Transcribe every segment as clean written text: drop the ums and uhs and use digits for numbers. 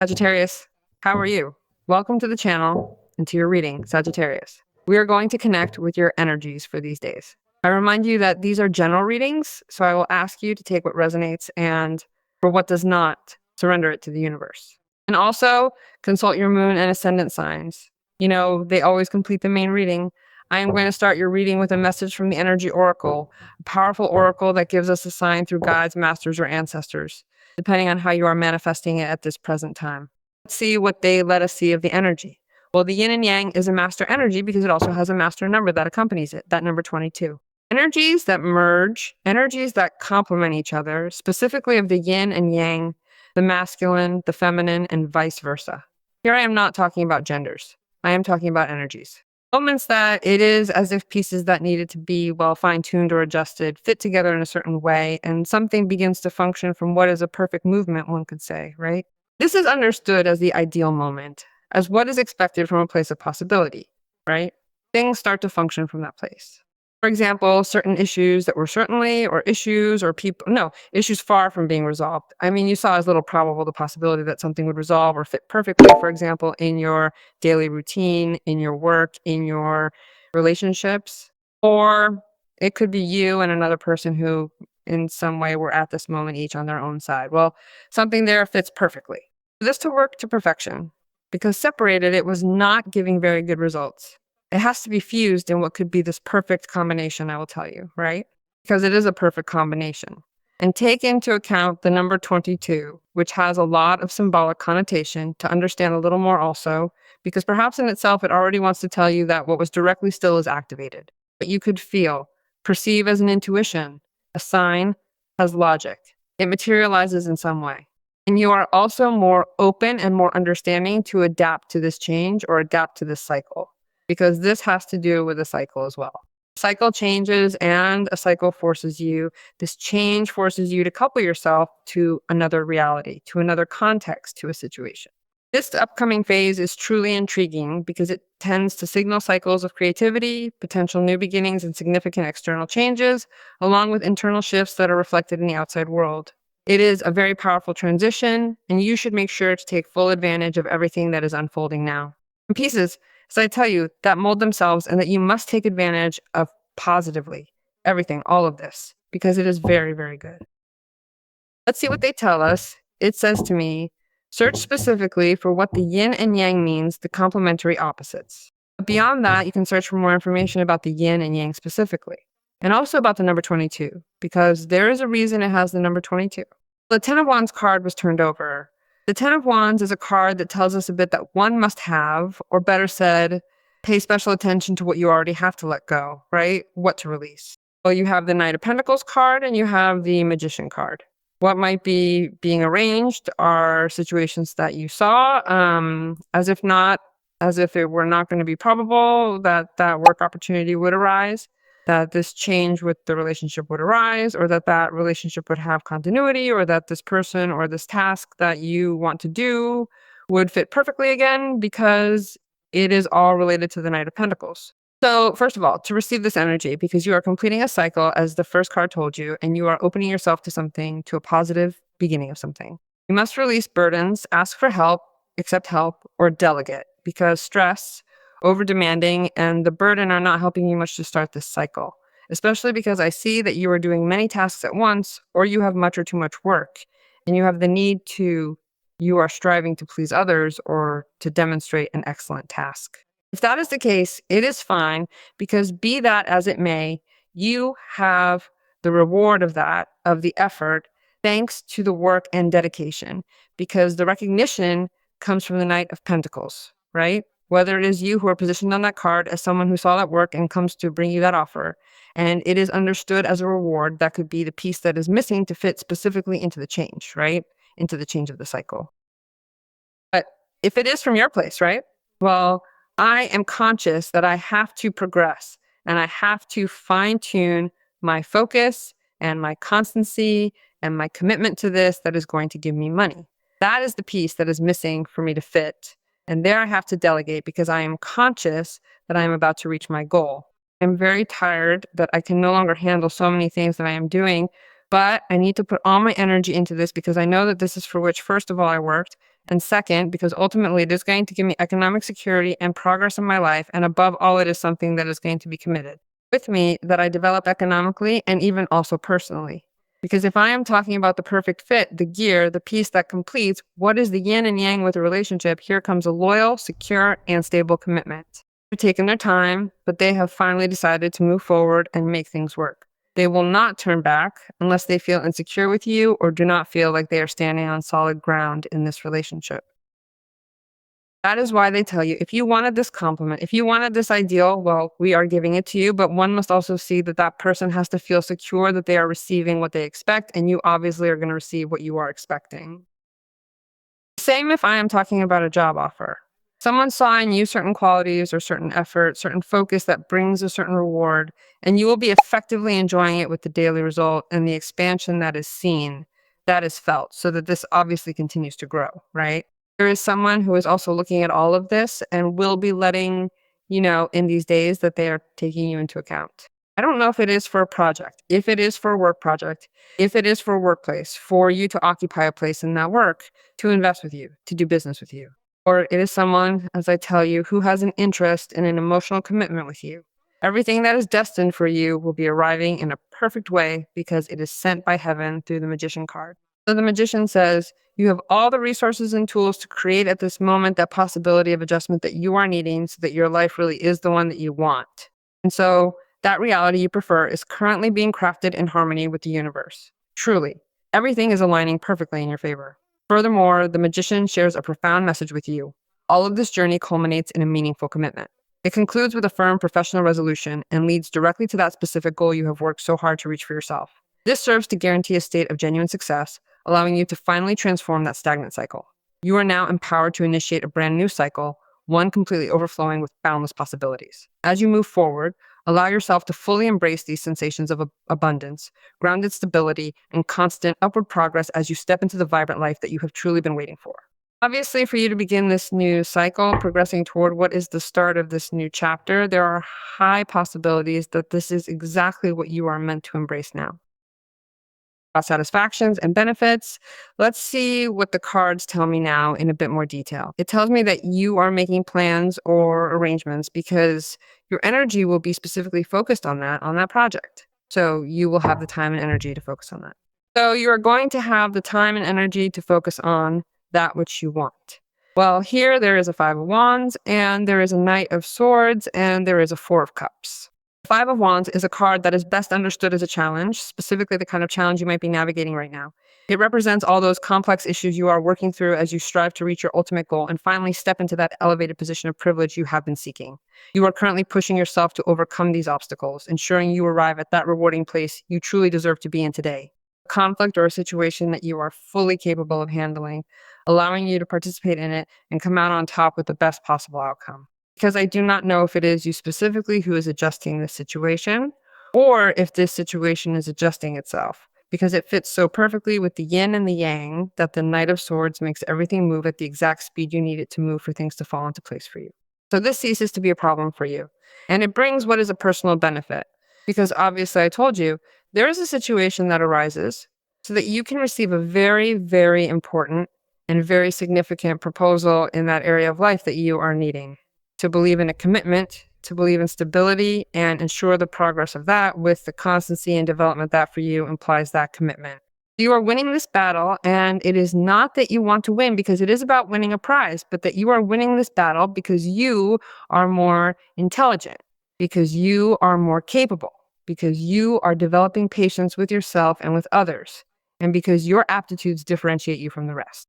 Sagittarius, how are you? Welcome to the channel and to your reading, Sagittarius. We are going to connect with your energies for these days. I remind you that these are general readings, so I will ask you to take what resonates and for what does not, surrender it to the universe. And also consult your moon and ascendant signs. You know, they always complete the main reading. I am going to start your reading with a message from the Energy Oracle, a powerful oracle that gives us a sign through guides, masters, or ancestors, depending on how you are manifesting it at this present time. Let's see what they let us see of the energy. Well, the yin and yang is a master energy because it also has a master number that accompanies it, that number 22. Energies that merge, energies that complement each other, specifically of the yin and yang, the masculine, the feminine, and vice versa. Here I am not talking about genders. I am talking about energies. Moments that it is as if pieces that needed to be well fine-tuned or adjusted fit together in a certain way, and something begins to function from what is a perfect movement, one could say, right? This is understood as the ideal moment, as what is expected from a place of possibility, right? Things start to function from that place. For example, certain issues that were certainly, or issues or people, no, issues far from being resolved. I mean, you saw as little probable the possibility that something would resolve or fit perfectly, for example, in your daily routine, in your work, in your relationships, or it could be you and another person who in some way were at this moment each on their own side. Well, something there fits perfectly. For this to work to perfection, because separated, it was not giving very good results. It has to be fused in what could be this perfect combination, I will tell you, right? Because it is a perfect combination. And take into account the number 22, which has a lot of symbolic connotation to understand a little more also, because perhaps in itself, it already wants to tell you that what was directly still is activated. But you could feel, perceive as an intuition, a sign, has logic. It materializes in some way. And you are also more open and more understanding to adapt to this change or adapt to this cycle, because this has to do with a cycle as well. Cycle changes and a cycle forces you, this change forces you to couple yourself to another reality, to another context, to a situation. This upcoming phase is truly intriguing because it tends to signal cycles of creativity, potential new beginnings, and significant external changes, along with internal shifts that are reflected in the outside world. It is a very powerful transition, and you should make sure to take full advantage of everything that is unfolding now. In pieces, so I tell you, that mold themselves and that you must take advantage of positively everything, all of this, because it is very, very good. Let's see what they tell us. It says to me, search specifically for what the yin and yang means, the complementary opposites. But beyond that, you can search for more information about the yin and yang specifically, and also about the number 22, because there is a reason it has the number 22. The 10 of Wands card was turned over. The 10 of Wands is a card that tells us a bit that one must have, or better said, pay special attention to what you already have to let go, right? What to release. Well, you have the Knight of Pentacles card and you have the Magician card. What might be being arranged are situations that you saw, as if it were not going to be probable that that work opportunity would arise, that this change with the relationship would arise, or that that relationship would have continuity, or that this person or this task that you want to do would fit perfectly again, because it is all related to the Knight of Pentacles. So first of all, to receive this energy, because you are completing a cycle, as the first card told you, and you are opening yourself to something, to a positive beginning of something. You must release burdens, ask for help, accept help, or delegate, because stress, over-demanding, and the burden are not helping you much to start this cycle, especially because I see that you are doing many tasks at once, or you have much or too much work, and you have the need to, you are striving to please others or to demonstrate an excellent task. If that is the case, it is fine, because be that as it may, you have the reward of that, of the effort, thanks to the work and dedication, because the recognition comes from the Knight of Pentacles, right? Whether it is you who are positioned on that card as someone who saw that work and comes to bring you that offer, and it is understood as a reward, that could be the piece that is missing to fit specifically into the change, right? Into the change of the cycle. But if it is from your place, right? Well, I am conscious that I have to progress and I have to fine tune my focus and my constancy and my commitment to this that is going to give me money. That is the piece that is missing for me to fit. And there I have to delegate, because I am conscious that I am about to reach my goal. I'm very tired that I can no longer handle so many things that I am doing, but I need to put all my energy into this, because I know that this is for which, first of all, I worked, And second, because ultimately it is going to give me economic security and progress in my life. And above all, it is something that is going to be committed with me, that I develop economically and even also personally. Because if I am talking about the perfect fit, the gear, the piece that completes, what is the yin and yang with a relationship? Here comes a loyal, secure, and stable commitment. They've taken their time, but they have finally decided to move forward and make things work. They will not turn back unless they feel insecure with you or do not feel like they are standing on solid ground in this relationship. That is why they tell you, if you wanted this compliment, if you wanted this ideal, well, we are giving it to you, but one must also see that that person has to feel secure that they are receiving what they expect, and you obviously are going to receive what you are expecting. Same if I am talking about a job offer. Someone saw in you certain qualities or certain effort, certain focus that brings a certain reward, and you will be effectively enjoying it with the daily result and the expansion that is seen, that is felt, so that this obviously continues to grow, right? There is someone who is also looking at all of this and will be letting you know in these days that they are taking you into account. I don't know if it is for a project, if it is for a work project, if it is for a workplace, for you to occupy a place in that work, to invest with you, to do business with you. Or it is someone, as I tell you, who has an interest in an emotional commitment with you. Everything that is destined for you will be arriving in a perfect way because it is sent by heaven through the magician card. So the magician says, you have all the resources and tools to create at this moment that possibility of adjustment that you are needing so that your life really is the one that you want. And so that reality you prefer is currently being crafted in harmony with the universe. Truly, everything is aligning perfectly in your favor. Furthermore, the magician shares a profound message with you. All of this journey culminates in a meaningful commitment. It concludes with a firm professional resolution and leads directly to that specific goal you have worked so hard to reach for yourself. This serves to guarantee a state of genuine success, allowing you to finally transform that stagnant cycle. You are now empowered to initiate a brand new cycle, one completely overflowing with boundless possibilities. As you move forward, allow yourself to fully embrace these sensations of abundance, grounded stability, and constant upward progress as you step into the vibrant life that you have truly been waiting for. Obviously, for you to begin this new cycle, progressing toward what is the start of this new chapter, there are high possibilities that this is exactly what you are meant to embrace now. About satisfactions and benefits, let's see what the cards tell me now in a bit more detail. It tells me that you are making plans or arrangements because your energy will be specifically focused on that project. So you will have the time and energy to focus on that. So you are going to have the time and energy to focus on that which you want. Well, here there is a Five of Wands, and there is a Knight of Swords, and there is a Four of Cups. Five of Wands is a card that is best understood as a challenge, specifically the kind of challenge you might be navigating right now. It represents all those complex issues you are working through as you strive to reach your ultimate goal and finally step into that elevated position of privilege you have been seeking. You are currently pushing yourself to overcome these obstacles, ensuring you arrive at that rewarding place you truly deserve to be in today. A conflict or a situation that you are fully capable of handling, allowing you to participate in it and come out on top with the best possible outcome. Because I do not know if it is you specifically who is adjusting this situation, or if this situation is adjusting itself, because it fits so perfectly with the yin and the yang that the Knight of Swords makes everything move at the exact speed you need it to move for things to fall into place for you. So this ceases to be a problem for you. And it brings what is a personal benefit, because obviously I told you, there is a situation that arises so that you can receive a very, very important and very significant proposal in that area of life that you are needing. To believe in a commitment, to believe in stability, and ensure the progress of that with the constancy and development that for you implies that commitment. You are winning this battle, and it is not that you want to win because it is about winning a prize, but that you are winning this battle because you are more intelligent, because you are more capable, because you are developing patience with yourself and with others, and because your aptitudes differentiate you from the rest.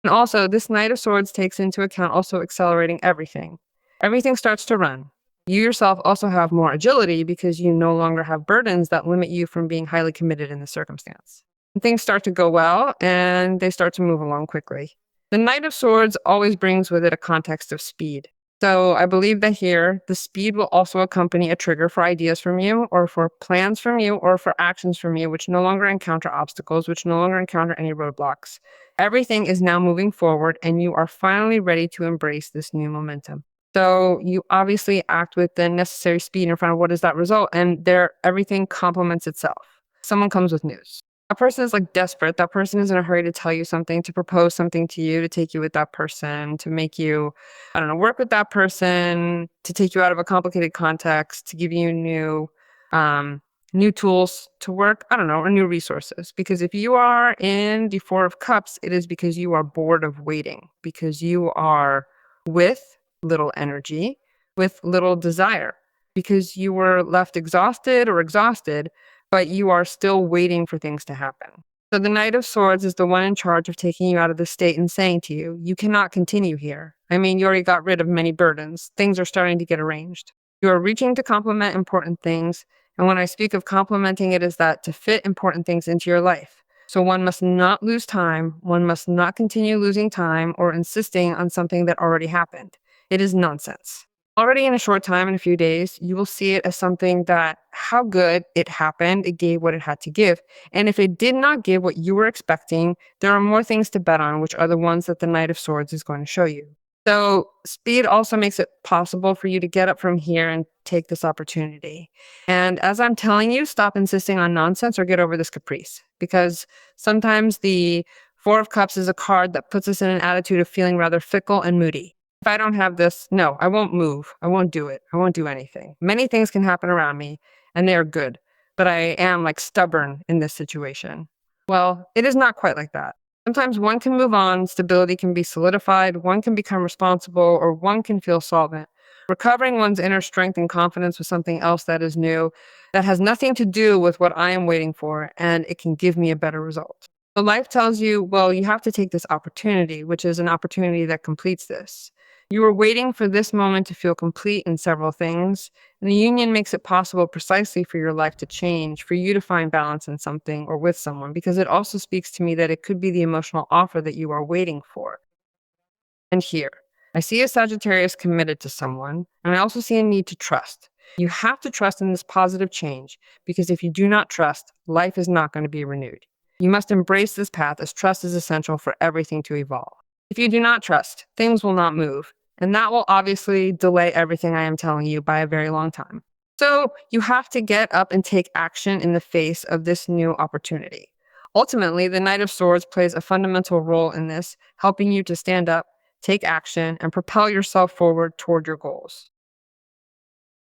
And also, this Knight of Swords takes into account also accelerating everything. Everything starts to run. You yourself also have more agility because you no longer have burdens that limit you from being highly committed in the circumstance. And things start to go well, and they start to move along quickly. The Knight of Swords always brings with it a context of speed. So I believe that here, the speed will also accompany a trigger for ideas from you, or for plans from you, or for actions from you, which no longer encounter obstacles, which no longer encounter any roadblocks. Everything is now moving forward, and you are finally ready to embrace this new momentum. So you obviously act with the necessary speed in front of what is that result, and there everything complements itself. Someone comes with news. That person is like desperate. That person is in a hurry to tell you something, to propose something to you, to take you with that person, to make you, I don't know, work with that person, to take you out of a complicated context, to give you new tools to work, I don't know, or new resources. Because if you are in the Four of Cups, it is because you are bored of waiting, because you are with little energy, with little desire, because you were left exhausted or exhausted, but you are still waiting for things to happen. So the Knight of Swords is the one in charge of taking you out of the state and saying to you, you cannot continue here. I mean, you already got rid of many burdens. Things are starting to get arranged. You are reaching to complement important things. And when I speak of complementing, it is that to fit important things into your life. So one must not lose time. One must not continue losing time or insisting on something that already happened. It is nonsense. Already in a short time, in a few days, you will see it as something that how good it happened, it gave what it had to give. And if it did not give what you were expecting, there are more things to bet on, which are the ones that the Knight of Swords is going to show you. So speed also makes it possible for you to get up from here and take this opportunity. And as I'm telling you, stop insisting on nonsense or get over this caprice, because sometimes the Four of Cups is a card that puts us in an attitude of feeling rather fickle and moody. If I don't have this, no, I won't move. I won't do it. I won't do anything. Many things can happen around me and they are good, but I am like stubborn in this situation. Well, it is not quite like that. Sometimes one can move on, stability can be solidified, one can become responsible, or one can feel solvent. Recovering one's inner strength and confidence with something else that is new, that has nothing to do with what I am waiting for, and it can give me a better result. So life tells you, well, you have to take this opportunity, which is an opportunity that completes this. You were waiting for this moment to feel complete in several things, and the union makes it possible precisely for your life to change, for you to find balance in something or with someone, because it also speaks to me that it could be the emotional offer that you are waiting for. And here, I see a Sagittarius committed to someone, and I also see a need to trust. You have to trust in this positive change, because if you do not trust, life is not going to be renewed. You must embrace this path, as trust is essential for everything to evolve. If you do not trust, things will not move, and that will obviously delay everything I am telling you by a very long time. So you have to get up and take action in the face of this new opportunity. Ultimately, the Knight of Swords plays a fundamental role in this, helping you to stand up, take action, and propel yourself forward toward your goals.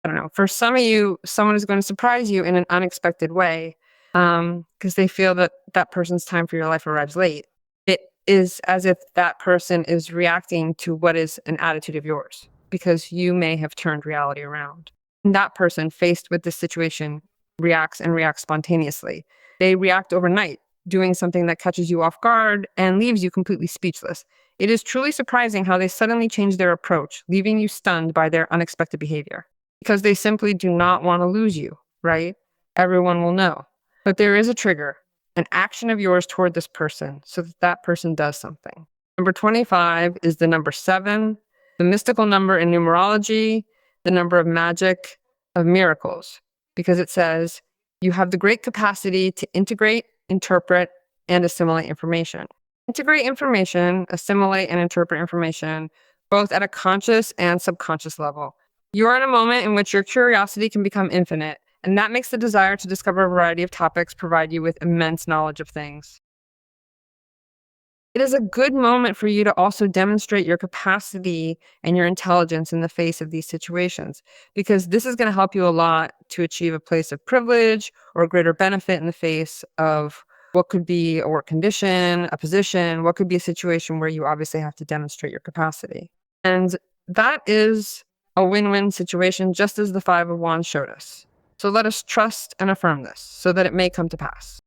I don't know. For some of you, someone is going to surprise you in an unexpected way because they feel that that person's time for your life arrives late. It is as if that person is reacting to what is an attitude of yours because you may have turned reality around. And that person faced with this situation reacts and reacts spontaneously. They react overnight, doing something that catches you off guard and leaves you completely speechless. It is truly surprising how they suddenly change their approach, leaving you stunned by their unexpected behavior. Because they simply do not want to lose you, right? Everyone will know. But there is a trigger, an action of yours toward this person so that that person does something. Number 25 is the number 7, the mystical number in numerology, the number of magic, of miracles, because it says you have the great capacity to integrate, interpret, and assimilate information. Integrate information, assimilate, and interpret information, both at a conscious and subconscious level. You are in a moment in which your curiosity can become infinite, and that makes the desire to discover a variety of topics provide you with immense knowledge of things. It is a good moment for you to also demonstrate your capacity and your intelligence in the face of these situations, because this is going to help you a lot to achieve a place of privilege or a greater benefit in the face of what could be a work condition, a position, what could be a situation where you obviously have to demonstrate your capacity. And that is a win-win situation, just as the Five of Wands showed us. So let us trust and affirm this so that it may come to pass.